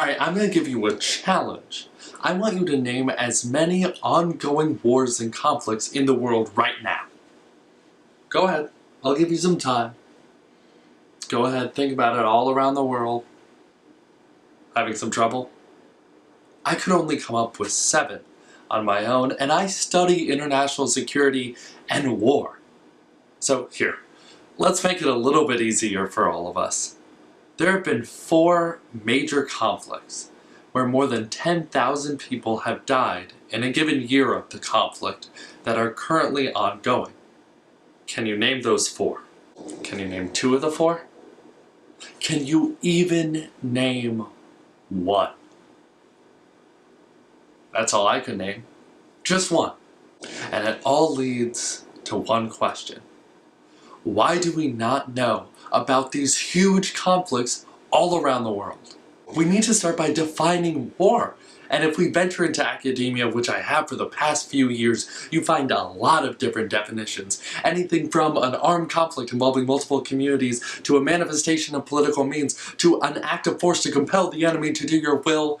Alright, I'm going to give you a challenge. I want you to name as many ongoing wars and conflicts in the world right now. Go ahead. I'll give you some time. Go ahead, think about it all around the world. Having some trouble? I could only come up with 7 on my own, and I study international security and war. So here, let's make it a little bit easier for all of us. There have been 4 major conflicts where more than 10,000 people have died in a given year of the conflict that are currently ongoing. Can you name those 4? Can you name 2 of the 4? Can you even name 1? That's all I could name. Just 1. And it all leads to one question. Why do we not know about these huge conflicts all around the world? We need to start by defining war. And if we venture into academia, which I have for the past few years, you find a lot of different definitions. Anything from an armed conflict involving multiple communities, to a manifestation of political means, to an act of force to compel the enemy to do your will.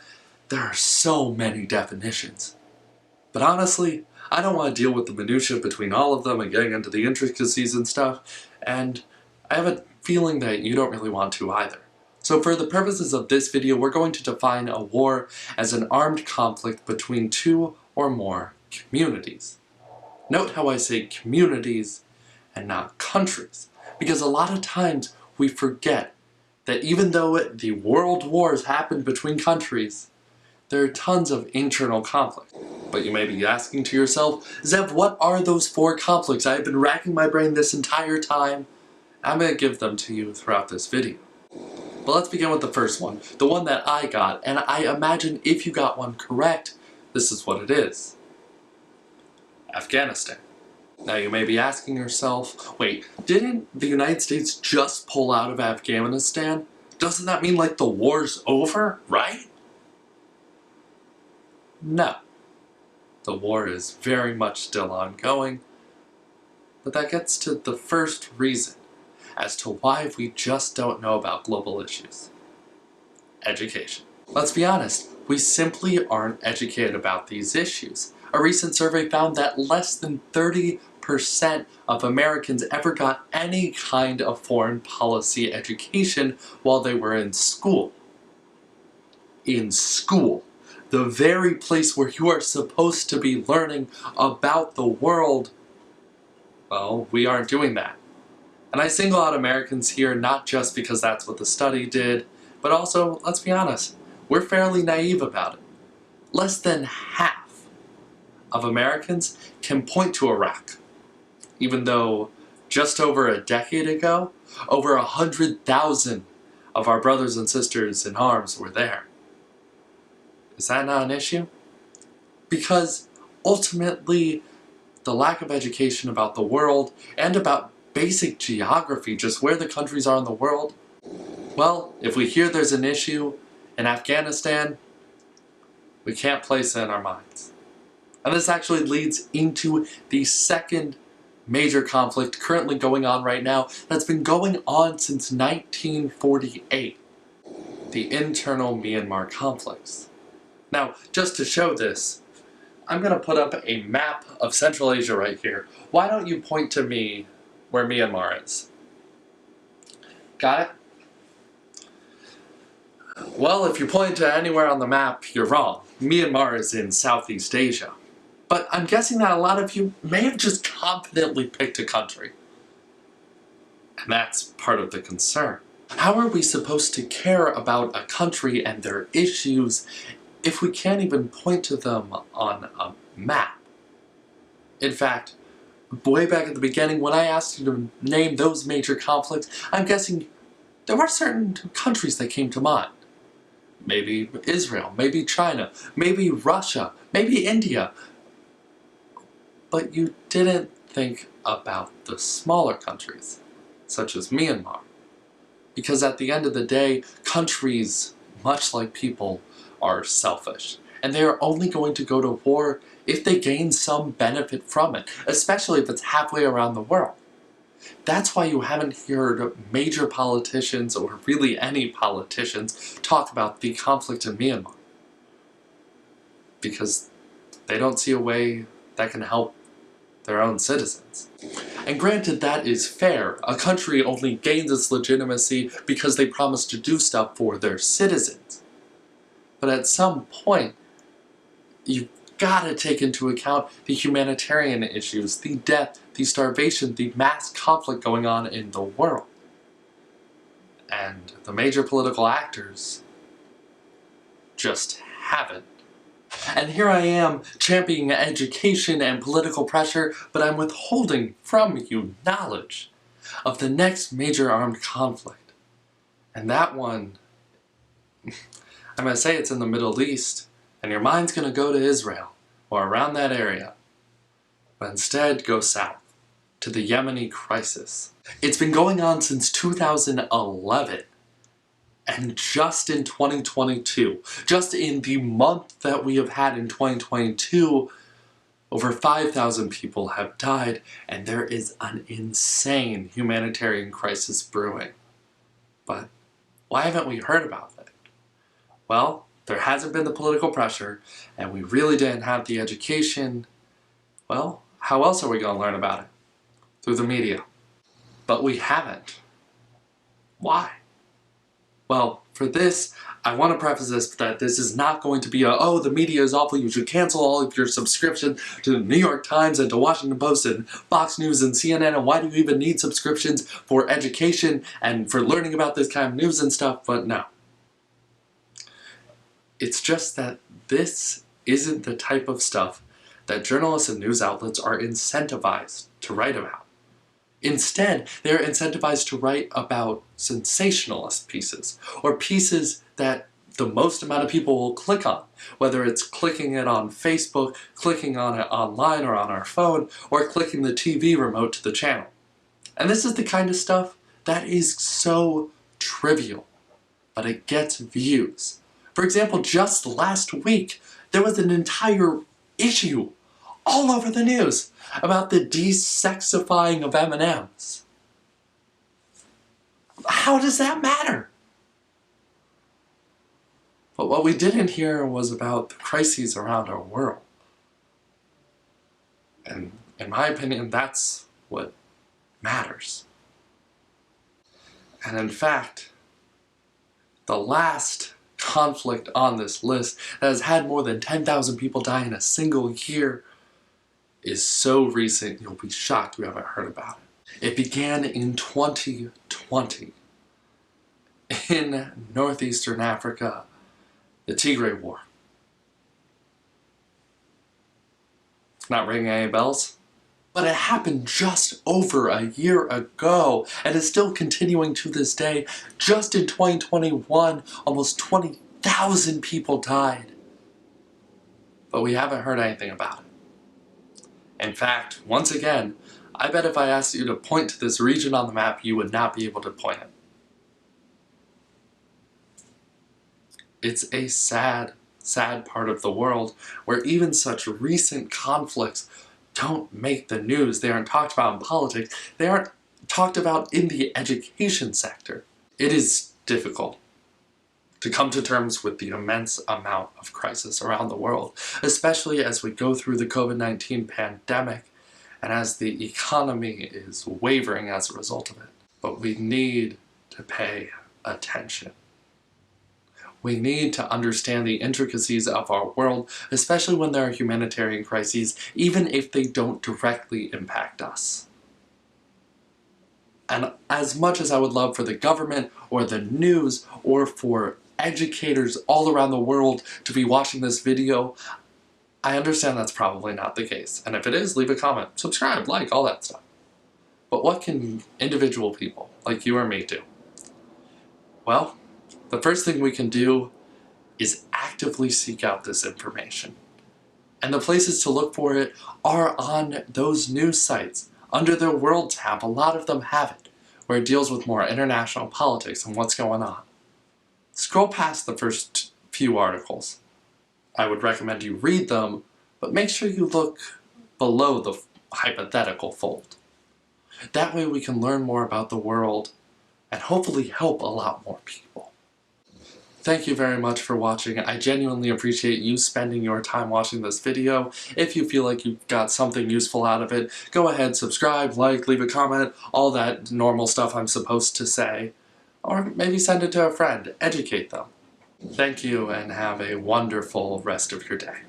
There are so many definitions. But honestly, I don't want to deal with the minutiae between all of them and getting into the intricacies and stuff, and I have a feeling that you don't really want to either. So for the purposes of this video, we're going to define a war as an armed conflict between 2 or more communities. Note how I say communities and not countries, because a lot of times we forget that even though the world wars happen between countries, there are tons of internal conflict. But you may be asking to yourself, Zev, what are those 4 conflicts? I've been racking my brain this entire time. I'm going to give them to you throughout this video. But let's begin with the first one, the one that I got, and I imagine if you got one correct, this is what it is. Afghanistan. Now you may be asking yourself, wait, didn't the United States just pull out of Afghanistan? Doesn't that mean like the war's over, right? No. The war is very much still ongoing, but that gets to the first reason as to why we just don't know about global issues. Education. Let's be honest, we simply aren't educated about these issues. A recent survey found that less than 30% of Americans ever got any kind of foreign policy education while they were in school. In school. The very place where you are supposed to be learning about the world, well, we aren't doing that. And I single out Americans here not just because that's what the study did, but also, let's be honest, we're fairly naive about it. Less than half of Americans can point to Iraq, even though just over a decade ago, over 100,000 of our brothers and sisters in arms were there. Is that not an issue? Because ultimately, the lack of education about the world and about basic geography, just where the countries are in the world, well, if we hear there's an issue in Afghanistan, we can't place it in our minds. And this actually leads into the second major conflict currently going on right now that's been going on since 1948, the internal Myanmar conflicts. Now, just to show this, I'm going to put up a map of Central Asia right here. Why don't you point to me where Myanmar is? Got it? Well, if you're pointing to anywhere on the map, you're wrong. Myanmar is in Southeast Asia. But I'm guessing that a lot of you may have just confidently picked a country. And that's part of the concern. How are we supposed to care about a country and their issues if we can't even point to them on a map? In fact, way back at the beginning, when I asked you to name those major conflicts, I'm guessing there were certain countries that came to mind. Maybe Israel, maybe China, maybe Russia, maybe India. But you didn't think about the smaller countries, such as Myanmar. Because at the end of the day, countries, much like people, are selfish. And they are only going to go to war if they gain some benefit from it, especially if it's halfway around the world. That's why you haven't heard major politicians, or really any politicians, talk about the conflict in Myanmar. Because they don't see a way that can help their own citizens. And granted, that is fair. A country only gains its legitimacy because they promise to do stuff for their citizens. But at some point, you've got to take into account the humanitarian issues, the death, the starvation, the mass conflict going on in the world. And the major political actors just haven't. And here I am, championing education and political pressure, but I'm withholding from you knowledge of the next major armed conflict. And that one, I'm going to say it's in the Middle East, and your mind's going to go to Israel, or around that area. But instead, go south, to the Yemeni crisis. It's been going on since 2011. And just in 2022, just in the month that we have had in 2022, over 5,000 people have died, and there is an insane humanitarian crisis brewing. But why haven't we heard about it? Well, there hasn't been the political pressure, and we really didn't have the education. Well, how else are we going to learn about it? Through the media. But we haven't. Why? Well, for this, I want to preface this that this is not going to be oh, the media is awful, you should cancel all of your subscription to the New York Times and to Washington Post and Fox News and CNN, and why do you even need subscriptions for education and for learning about this kind of news and stuff, but no. It's just that this isn't the type of stuff that journalists and news outlets are incentivized to write about. Instead, they're incentivized to write about sensationalist pieces, or pieces that the most amount of people will click on, whether it's clicking it on Facebook, clicking on it online or on our phone, or clicking the TV remote to the channel. And this is the kind of stuff that is so trivial, but it gets views. For example, just last week, there was an entire issue all over the news about the desexifying of M&Ms. How does that matter? But what we didn't hear was about the crises around our world. And in my opinion, that's what matters. And in fact, the last conflict on this list that has had more than 10,000 people die in a single year is so recent you'll be shocked you haven't heard about it. It began in 2020 in northeastern Africa, the Tigray War. Not ringing any bells? But it happened just over a year ago and is still continuing to this day. Just in 2021, almost 20,000 people died. But we haven't heard anything about it. In fact, once again, I bet if I asked you to point to this region on the map, you would not be able to point it. It's a sad, sad part of the world where even such recent conflicts don't make the news. They aren't talked about in politics. They aren't talked about in the education sector. It is difficult to come to terms with the immense amount of crisis around the world, especially as we go through the COVID-19 pandemic and as the economy is wavering as a result of it. But we need to pay attention. We need to understand the intricacies of our world, especially when there are humanitarian crises, even if they don't directly impact us. And as much as I would love for the government or the news or for educators all around the world to be watching this video, I understand that's probably not the case. And if it is, leave a comment, subscribe, like, all that stuff. But what can individual people like you or me do? Well, the first thing we can do is actively seek out this information. And the places to look for it are on those news sites. Under their World tab, a lot of them have it, where it deals with more international politics and what's going on. Scroll past the first few articles. I would recommend you read them, but make sure you look below the hypothetical fold. That way we can learn more about the world and hopefully help a lot more people. Thank you very much for watching. I genuinely appreciate you spending your time watching this video. If you feel like you got something useful out of it, go ahead, subscribe, like, leave a comment, all that normal stuff I'm supposed to say. Or maybe send it to a friend. Educate them. Thank you, and have a wonderful rest of your day.